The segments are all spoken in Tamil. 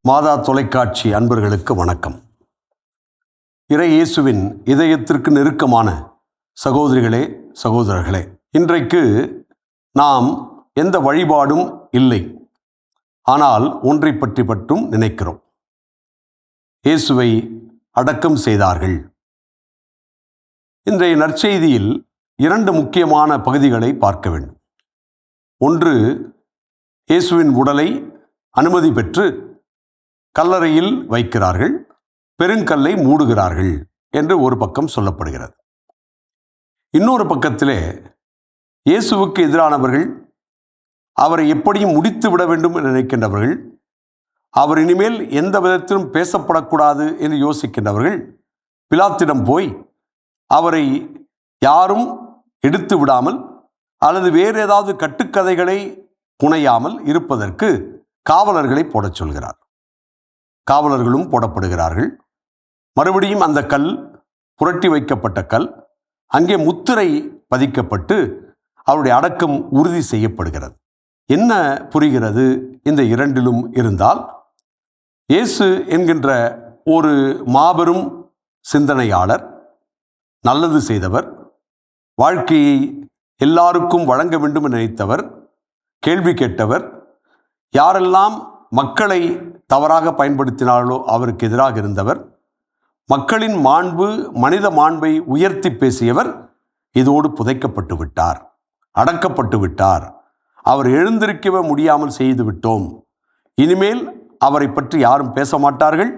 மாதா தொலைக்காட்சி அன்பர்களுக்கு வணக்கம். இறை இயேசுவின் இதயத்திற்கு நெருக்கமான சகோதரிகளே, சகோதரர்களே, இன்றைக்கு நாம் எந்த வழிபாடும் இல்லை, ஆனால் ஒன்றை பற்றி மட்டும் நினைக்கிறோம். இயேசுவை அடக்கம் செய்தார்கள். இன்றைய நற்செய்தியில் 2 முக்கியமான பகுதிகளை பார்க்க வேண்டும். ஒன்று, இயேசுவின் உடலை அனுமதி பெற்று கல்லறையில் வைக்கிறார்கள், பெருங்கல்லை மூடுகிறார்கள் என்று ஒரு பக்கம் சொல்லப்படுகிறது. இன்னொரு பக்கத்திலே இயேசுவுக்கு எதிரானவர்கள், அவரை எப்படியும் முடித்து விட வேண்டும் என்று நினைக்கின்றவர்கள், அவர் இனிமேல் எந்த விதத்திலும் பேசப்படக்கூடாது என்று யோசிக்கின்றவர்கள் பிலாத்திடம் போய் அவரை யாரும் எடுத்து விடாமல் அல்லது வேறு ஏதாவது கட்டுக்கதைகளை புனையாமல் இருப்பதற்கு காவலர்களை போடச் சொல்கிறார். காவலர்களும் போடப்படுகிறார்கள். மறுபடியும் அந்த கல், புரட்டி வைக்கப்பட்ட கல், அங்கே முத்திரை பதிக்கப்பட்டு அவருடைய அடக்கம் உறுதி செய்யப்படுகிறது. என்ன புரிகிறது இந்த இரண்டிலும் இருந்தால், இயேசு என்கின்ற ஒரு மாபெரும் சிந்தனையாளர், நல்லது செய்தவர், வாழ்க்கையை எல்லாருக்கும் வழங்க வேண்டும் என்று நினைத்தவர், கேள்வி கேட்டவர், யாரெல்லாம் மக்களை தவறாக பயன்படுத்தினார்களோ அவருக்கு எதிராக இருந்தவர், மக்களின் மாண்பு, மனித மாண்பை உயர்த்தி பேசியவர், இதோடு புதைக்கப்பட்டு விட்டார், அடக்கப்பட்டு விட்டார். அவர் எழுந்திருக்கவே முடியாமல் செய்து விட்டோம். இனிமேல் அவரை பற்றி யாரும் பேச மாட்டார்கள்.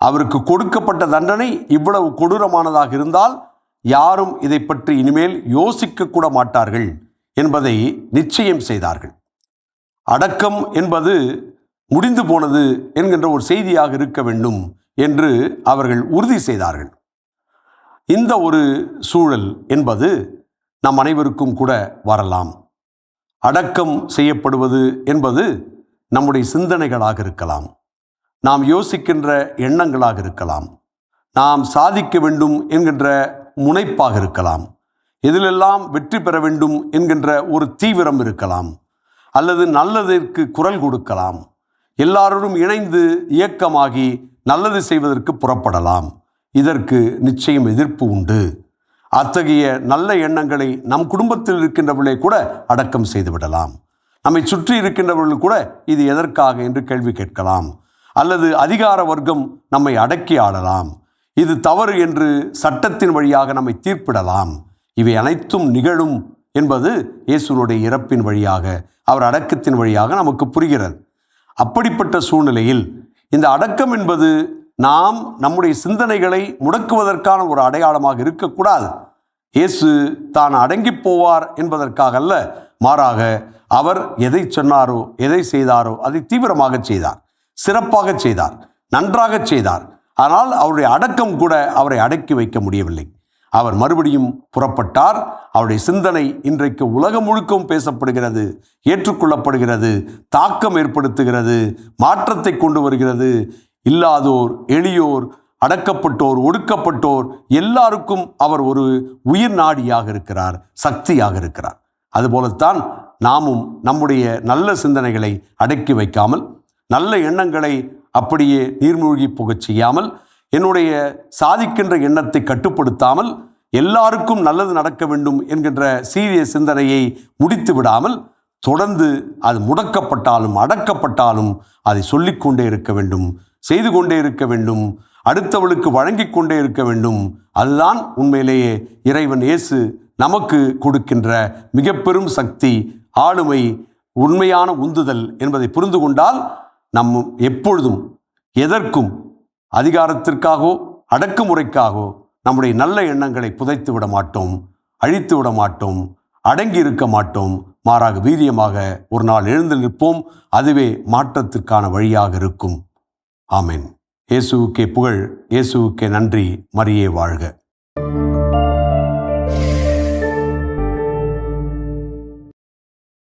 அவருக்கு கொடுக்கப்பட்ட தண்டனை இவ்வளவு கொடூரமானதாக இருந்தால் யாரும் இதை பற்றி இனிமேல் யோசிக்க கூட மாட்டார்கள் என்பதை நிச்சயம் செய்தார்கள். அடக்கம் என்பது முடிந்து போனது என்கின்ற ஒரு செய்தியாக இருக்க வேண்டும் என்று அவர்கள் உறுதி செய்தார்கள். இந்த ஒரு சூழல் என்பது நம் அனைவருக்கும் கூட வரலாம். அடக்கம் செய்யப்படுவது என்பது நம்முடைய சிந்தனைகளாக இருக்கலாம், நாம் யோசிக்கின்ற எண்ணங்களாக இருக்கலாம், நாம் சாதிக்க வேண்டும் என்கின்ற முனைப்பாக இருக்கலாம், இதிலெல்லாம் வெற்றி பெற வேண்டும் என்கின்ற ஒரு தீவிரம் இருக்கலாம், அல்லது நல்லதற்கு குரல் கொடுக்கலாம், எல்லாரோடும் இணைந்து இயக்கமாகி நல்லது செய்வதற்கு புறப்படலாம். இதற்கு நிச்சயம் எதிர்ப்பு உண்டு. அத்தகைய நல்ல எண்ணங்களை நம் குடும்பத்தில் இருக்கின்றவர்களே கூட அடக்கம் செய்துவிடலாம். நம்மை சுற்றி இருக்கின்றவர்கள் கூட இது எதற்காக என்று கேள்வி கேட்கலாம். அல்லது அதிகார வர்க்கம் நம்மை அடக்கி ஆளலாம். இது தவறு என்று சட்டத்தின் வழியாக நம்மை தீர்ப்பிடலாம். இவை அனைத்தும் நிகழும் என்பது இயேசுனுடைய இறப்பின் வழியாக, அவர் அடக்கத்தின் வழியாக நமக்கு புரிகிறது. அப்படிப்பட்ட சூழ்நிலையில் இந்த அடக்கம் என்பது நாம் நம்முடைய சிந்தனைகளை முடக்குவதற்கான ஒரு அடையாளமாக இருக்கக்கூடாது. இயேசு தான் அடங்கி போவார் என்பதற்காக அல்ல, மாறாக அவர் எதை சொன்னாரோ, எதை செய்தாரோ அதை தீவிரமாக செய்தார், சிறப்பாக செய்தார், நன்றாக செய்தார். ஆனால் அவருடைய அடக்கம் கூட அவரை அடக்கி வைக்க முடியவில்லை. அவர் மறுபடியும் புறப்பட்டார். அவருடைய சிந்தனை இன்றைக்கு உலகம் முழுக்கவும் பேசப்படுகிறது, ஏற்றுக்கொள்ளப்படுகிறது, தாக்கம் ஏற்படுத்துகிறது, மாற்றத்தை கொண்டு வருகிறது. இல்லாதோர், எளியோர், அடக்கப்பட்டோர், ஒடுக்கப்பட்டோர் எல்லாருக்கும் அவர் ஒரு உயிர் நாடியாக இருக்கிறார், சக்தியாக இருக்கிறார். அதுபோலத்தான் நாமும் நம்முடைய நல்ல சிந்தனைகளை அடக்கி வைக்காமல், நல்ல எண்ணங்களை அப்படியே நீர்மூழ்கி போகச் செய்யாமல், என்னுடைய சாதிக்கின்ற எண்ணத்தை கட்டுப்படுத்தாமல், எல்லாருக்கும் நல்லது நடக்க வேண்டும் என்கின்ற சீரிய சிந்தனையை முடித்து விடாமல், தொடர்ந்து அது முடக்கப்பட்டாலும் அடக்கப்பட்டாலும் அதை சொல்லிக்கொண்டே இருக்க வேண்டும், செய்து கொண்டே இருக்க வேண்டும், அடுத்தவளுக்கு வழங்கி கொண்டே இருக்க வேண்டும். அதுதான் உண்மையிலேயே இறைவன் இயேசு நமக்கு கொடுக்கின்ற மிக பெரும் சக்தி, ஆளுமை, உண்மையான உந்துதல் என்பதை புரிந்து கொண்டால் நம் எப்பொழுதும் எதற்கும் அதிகாரத்திற்காகவோ அடக்குமுறைக்காகவோ நம்முடைய நல்ல எண்ணங்களை புதைத்து விட மாட்டோம், அழித்து விட மாட்டோம், அடங்கி இருக்க மாட்டோம். மாறாக வீரியமாக ஒரு நாள் எழுந்து நிற்போம். அதுவே மாற்றத்திற்கான வழியாக இருக்கும். ஆமென். இயேசுவுக்கே புகழ், இயேசுவுக்கே நன்றி. மரியே வாழ்க.